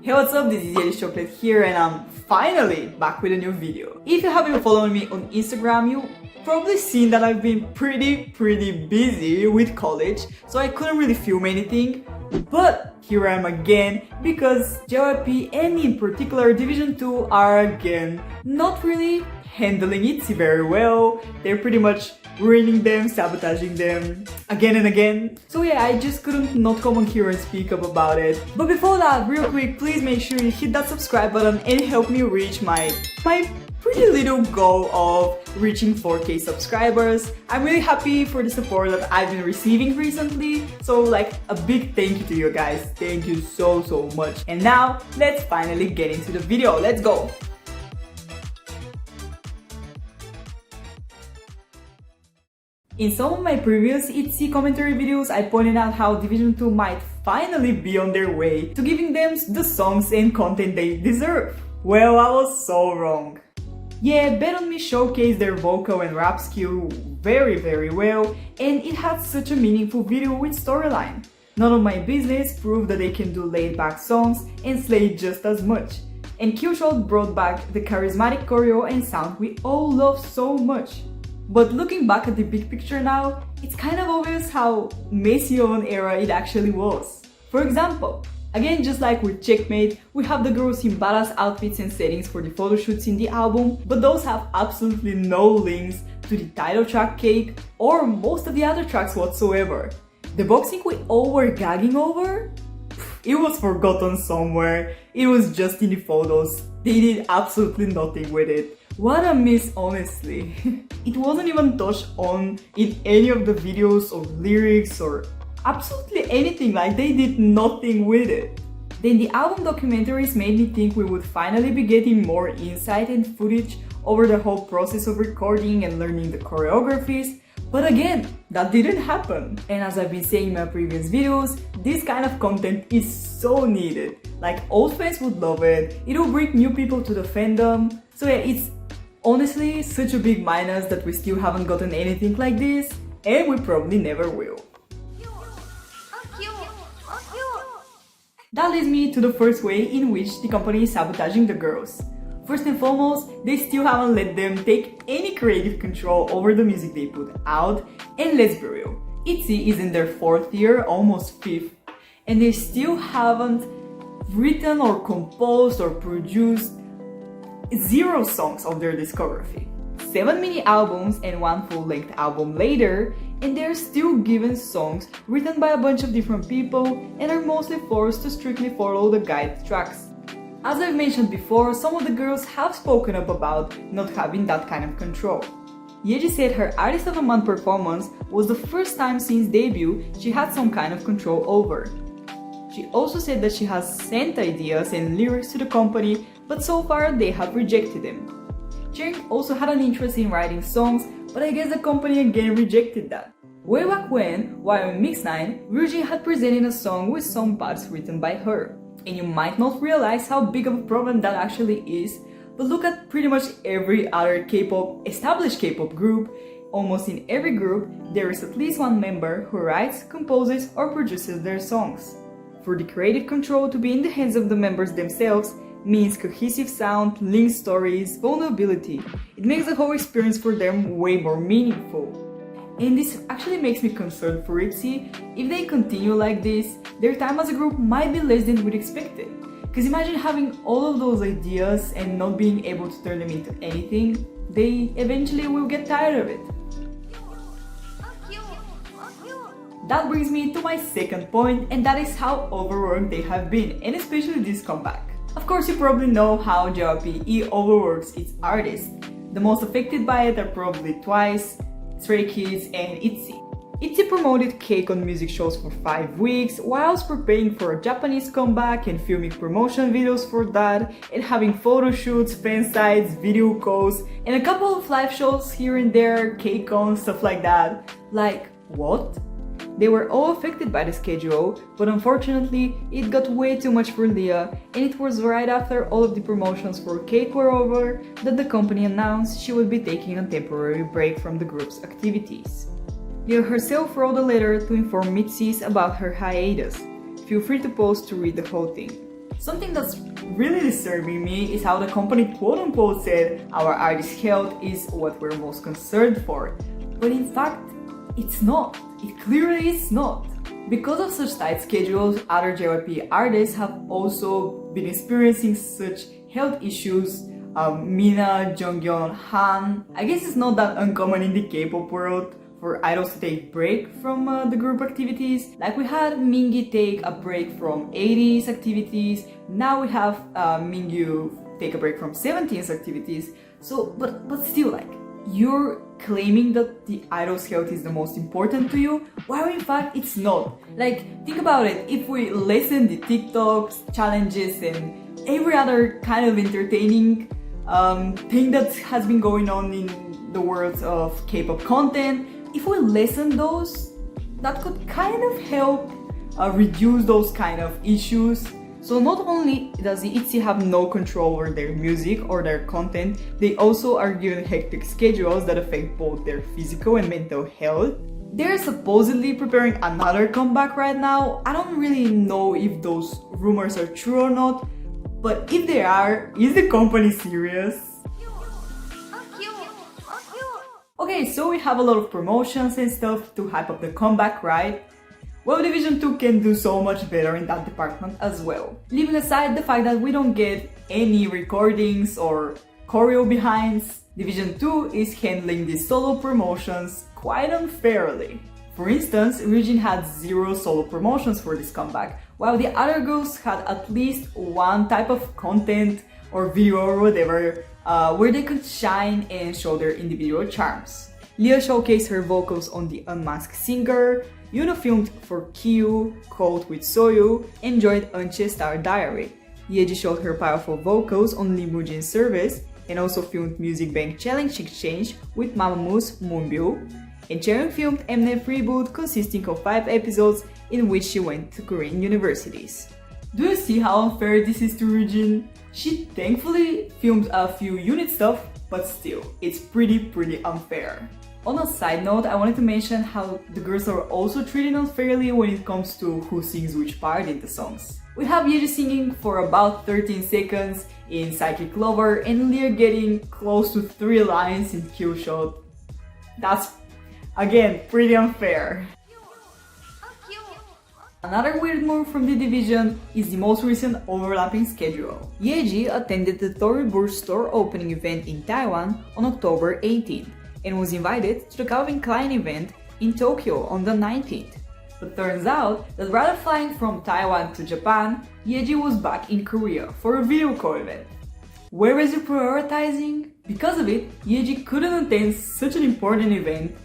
Hey, what's up? This is ITZY here and I'm finally back with a new video. If you have been following me on Instagram, you've probably seen that I've been pretty busy with college, so I couldn't really film anything. But here I am again because JYP and in particular Division 2 are again not really handling ITZY very well. They're pretty much ruining them, sabotaging them again and again. So yeah, I just couldn't not come on here and speak up about it. But before that, real quick, please make sure you hit that subscribe button and help me reach my pretty little goal of reaching 4K subscribers. I'm really happy for the support that I've been receiving recently. So like a big thank you to you guys. Thank you so much. And now let's finally get into the video. Let's go. In some of my previous ITZY commentary videos, I pointed out how Division 2 might finally be on their way to giving them the songs and content they deserve. Well, I was so wrong. Yeah, Bet On Me showcased their vocal and rap skill very well, and it had such a meaningful video with storyline. None of My Business proved that they can do laid-back songs and slay just as much. And Killshot brought back the charismatic choreo and sound we all love so much. But looking back at the big picture now, it's kind of obvious how messy of an era it actually was. For example, again just like with Checkmate, we have the girls in badass outfits and settings for the photo shoots in the album, but those have absolutely no links to the title track Cake or most of the other tracks whatsoever. The boxing we all were gagging over? It was forgotten somewhere, it was just in the photos, they did absolutely nothing with it. What a miss, honestly. It wasn't even touched on in any of the videos or lyrics or absolutely anything, like they did nothing with it. Then the album documentaries made me think we would finally be getting more insight and footage over the whole process of recording and learning the choreographies, but again, that didn't happen. And as I've been saying in my previous videos, this kind of content is so needed. Like old fans would love it, it will bring new people to the fandom. So yeah, it's honestly such a big minus that we still haven't gotten anything like this, and we probably never will. That leads me to the first way in which the company is sabotaging the girls. First and foremost, they still haven't let them take any creative control over the music they put out, and let's be real, ITZY is in their 4th year, almost 5th, and they still haven't written or composed or produced 0 songs of their discography. 7 mini albums and 1 full-length album later, and they're still given songs written by a bunch of different people and are mostly forced to strictly follow the guide tracks. As I've mentioned before, some of the girls have spoken up about not having that kind of control. Yeji said her Artist of the Month performance was the first time since debut she had some kind of control over. She also said that she has sent ideas and lyrics to the company, but so far they have rejected them. Cheering also had an interest in writing songs, but I guess the company again rejected that. Way back when, while in Mix 9, Ryuji had presented a song with some parts written by her. And you might not realize how big of a problem that actually is, but look at pretty much every other established K-pop group. Almost in every group, there is at least one member who writes, composes, or produces their songs. For the creative control to be in the hands of the members themselves means cohesive sound, linked stories, vulnerability. It makes the whole experience for them way more meaningful. And this actually makes me concerned for ITZY. If they continue like this, their time as a group might be less than we'd expected. Because imagine having all of those ideas and not being able to turn them into anything. They eventually will get tired of it. That brings me to my second point, and that is how overworked they have been, and especially this comeback. Of course, you probably know how JYP overworks its artists. The most affected by it are probably TWICE, Stray Kids, and ITZY. ITZY promoted Cake on music shows for 5 weeks, whilst preparing for a Japanese comeback and filming promotion videos for that, and having photo shoots, fan sites, video calls, and a couple of live shows here and there, K-Con, stuff like that. Like, what? They were all affected by the schedule, but unfortunately, it got way too much for Leah, and it was right after all of the promotions for Cake were over that the company announced she would be taking a temporary break from the group's activities. Leah herself wrote a letter to inform ITZY about her hiatus. Feel free to pause to read the whole thing. Something that's really disturbing me is how the company quote-unquote said our artist health is what we're most concerned for. But in fact, it's not. It clearly is not. Because of such tight schedules, other JYP artists have also been experiencing such health issues. Mina, Jonghyun, Han. I guess it's not that uncommon in the K-pop world for idols to take break from the group activities. Like we had Mingi take a break from 80s activities. Now we have Mingyu take a break from 70s activities. So, but still, like, you're claiming that the idol's health is the most important to you, while in fact it's not. Like, think about it. If we lessen the TikToks, challenges, and every other kind of entertaining thing that has been going on in the world of K-pop content, if we lessen those, that could kind of help reduce those kind of issues. So not only does the ITZY have no control over their music or their content, they also are given hectic schedules that affect both their physical and mental health. They're supposedly preparing another comeback right now. I don't really know if those rumors are true or not, but if they are, is the company serious? Okay, so we have a lot of promotions and stuff to hype up the comeback, right? Well, Division 2 can do so much better in that department as well. Leaving aside the fact that we don't get any recordings or choreo behinds, Division 2 is handling the solo promotions quite unfairly. For instance, Ryujin had 0 solo promotions for this comeback, while the other girls had at least one type of content or video or whatever where they could shine and show their individual charms. Leah showcased her vocals on The Unmasked Singer, Yuno filmed for Kyu, Cold with Soyu, and joined Eunchae Star Diary. Yeji showed her powerful vocals on Lee Moojin's Service, and also filmed Music Bank Challenge Exchange with Mamamoo Moonbyul. And Chaeyoung filmed Mnet Reboot, consisting of 5 episodes in which she went to Korean universities. Do you see how unfair this is to Ryujin? She thankfully filmed a few unit stuff, but still, it's pretty unfair. On a side note, I wanted to mention how the girls are also treated unfairly when it comes to who sings which part in the songs. We have Yeji singing for about 13 seconds in Psychic Lover and Leah getting close to 3 lines in Kill Shot. That's, again, pretty unfair. Another weird move from the division is the most recent overlapping schedule. Yeji attended the Tory Burch store opening event in Taiwan on October 18th and was invited to the Calvin Klein event in Tokyo on the 19th. But turns out that rather flying from Taiwan to Japan, Yeji was back in Korea for a video call event. Where is your prioritizing? Because of it, Yeji couldn't attend such an important event,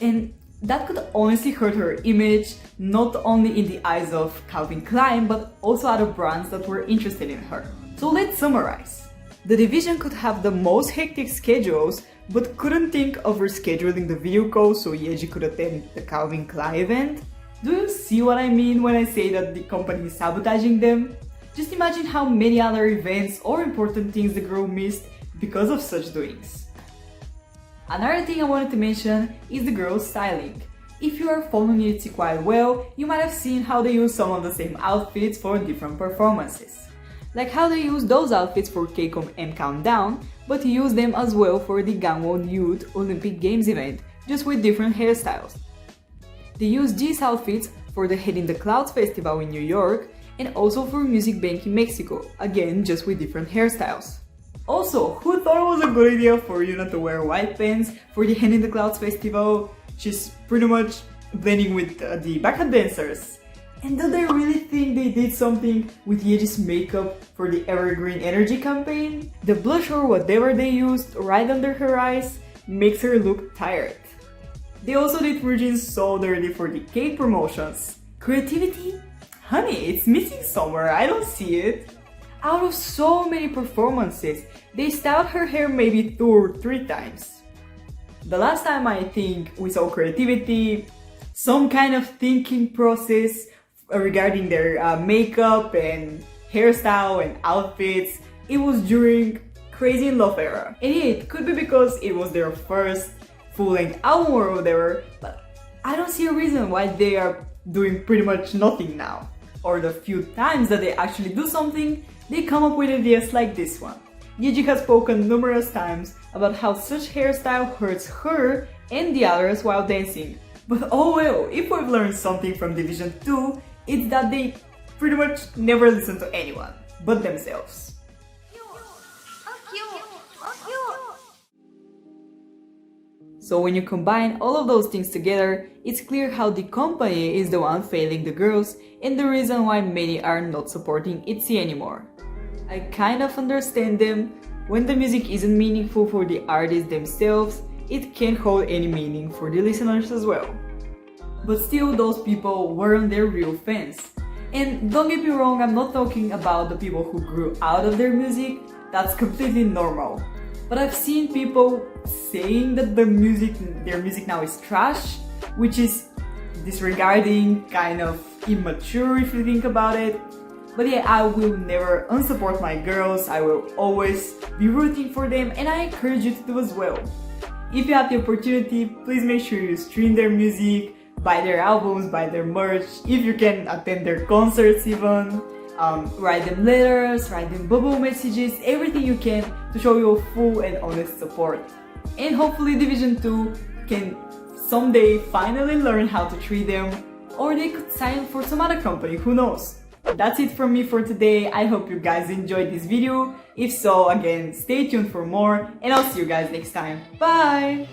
and that could honestly hurt her image, not only in the eyes of Calvin Klein, but also other brands that were interested in her. So let's summarize. The division could have the most hectic schedules, but couldn't think of rescheduling the video call so Yeji could attend the Calvin Klein event. Do you see what I mean when I say that the company is sabotaging them? Just imagine how many other events or important things the girl missed because of such doings. Another thing I wanted to mention is the girl's styling. If you are following ITZY quite well, you might have seen how they use some of the same outfits for different performances. Like how they use those outfits for KCOM M Countdown, but use them as well for the Gangwon Youth Olympic Games event, just with different hairstyles. They use these outfits for the Head in the Clouds festival in New York, and also for Music Bank in Mexico, again just with different hairstyles. Also, who thought it was a good idea for Yuna to wear white pants for the Head in the Clouds festival? She's pretty much blending with the backup dancers. And do they really think they did something with Yeji's makeup for the Evergreen Energy campaign? The blush or whatever they used right under her eyes makes her look tired. They also did Ryujin so dirty for the cake promotions. Creativity? Honey, it's missing somewhere, I don't see it. Out of so many performances, they styled her hair maybe 2 or 3 times. The last time I think we saw creativity, some kind of thinking process regarding their makeup and hairstyle and outfits, it was during Crazy in Love era. And yeah, it could be because it was their first full-length album or whatever, but I don't see a reason why they are doing pretty much nothing now. or the few times that they actually do something, they come up with ideas like this one. Gigi has spoken numerous times about how such hairstyle hurts her and the others while dancing. But oh well, if we've learned something from Division 2, it's that they pretty much never listen to anyone but themselves. So when you combine all of those things together, it's clear how the company is the one failing the girls and the reason why many are not supporting ITZY anymore. I kind of understand them. When the music isn't meaningful for the artists themselves, it can't hold any meaning for the listeners as well. But still, those people weren't their real fans. And don't get me wrong, I'm not talking about the people who grew out of their music. That's completely normal. But I've seen people saying that their music now is trash, which is disregarding, kind of immature if you think about it. But yeah, I will never unsupport my girls. I will always be rooting for them, and I encourage you to do as well. If you have the opportunity, please make sure you stream their music, buy their albums, buy their merch. If you can attend their concerts even, write them letters, write them bubble messages, everything you can to show your full and honest support. And hopefully Division 2 can someday finally learn how to treat them, or they could sign for some other company, who knows. That's it from me for today. I hope you guys enjoyed this video. If so, again, stay tuned for more, and I'll see you guys next time. Bye!